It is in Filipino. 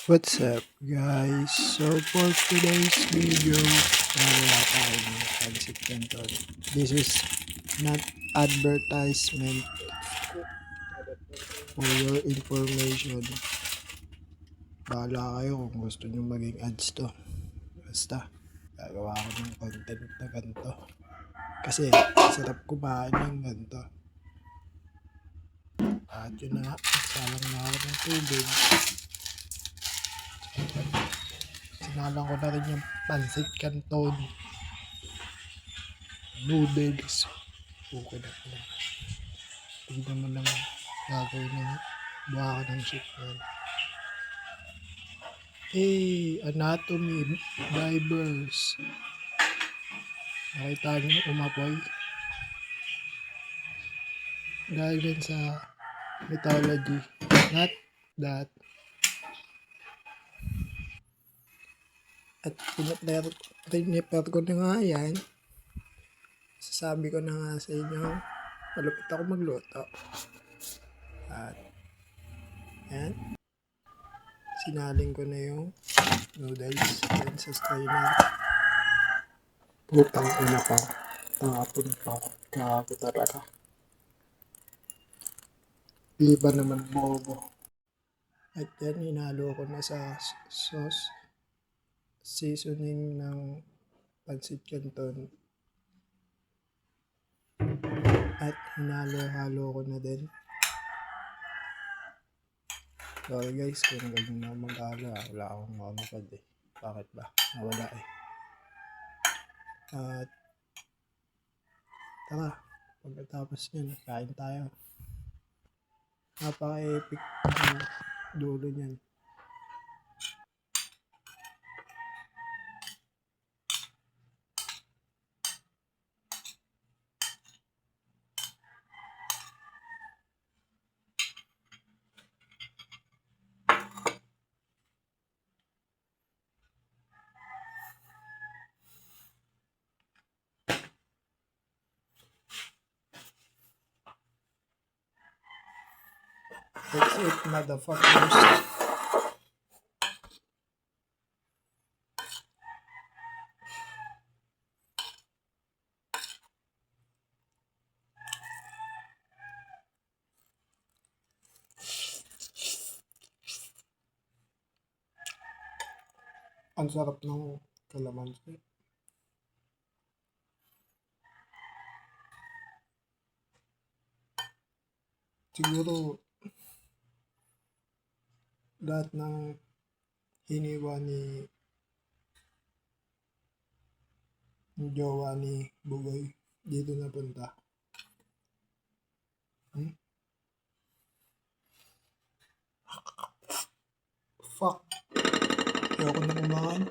What's up guys? So for today's video, gagawa tayo ng pancit canton. This is not advertisement, for your information. Bahala kayo kung gusto nyo maging ads to. Basta, gagawa ko ng content na ganito. Kasi, sarap kumain ng ganito. At yun na nga, salang na ako ng tubig. Sinalang ko na rin yung pancit canton noodles. Okay na pala. Tignan mo lang gagawin ng buha ng ship yan. Hey, anatomy divers. Nakita niyo umapoy? Dahil din sa mythology. Not that. At piniper ko na nga yan. Sasabi ko na nga sa inyo, malupit ako magluto. At, yan. Sinaling ko na yung noodles yan sa strainer. Putang ina pa. Tapon pa. Gago talaga. Di ba naman bobo? At yan, hinalo ko na sa sauce. Seasoning ng pancit canton. At hinalo-halo ko na din. Sorry guys, kung galing na mag-halo wala akong mamapad eh. Bakit ba? Nawala eh. At tara, pagkatapos nyan, kain tayo. Napaka-epic ang dulo nyan. That's it, motherfuckers. Ang sarap ng kalamansi. Siguro lahat ng hiniwa ni jowa ni Bugoy dito napunta. Fuck. Ayoko na kumain.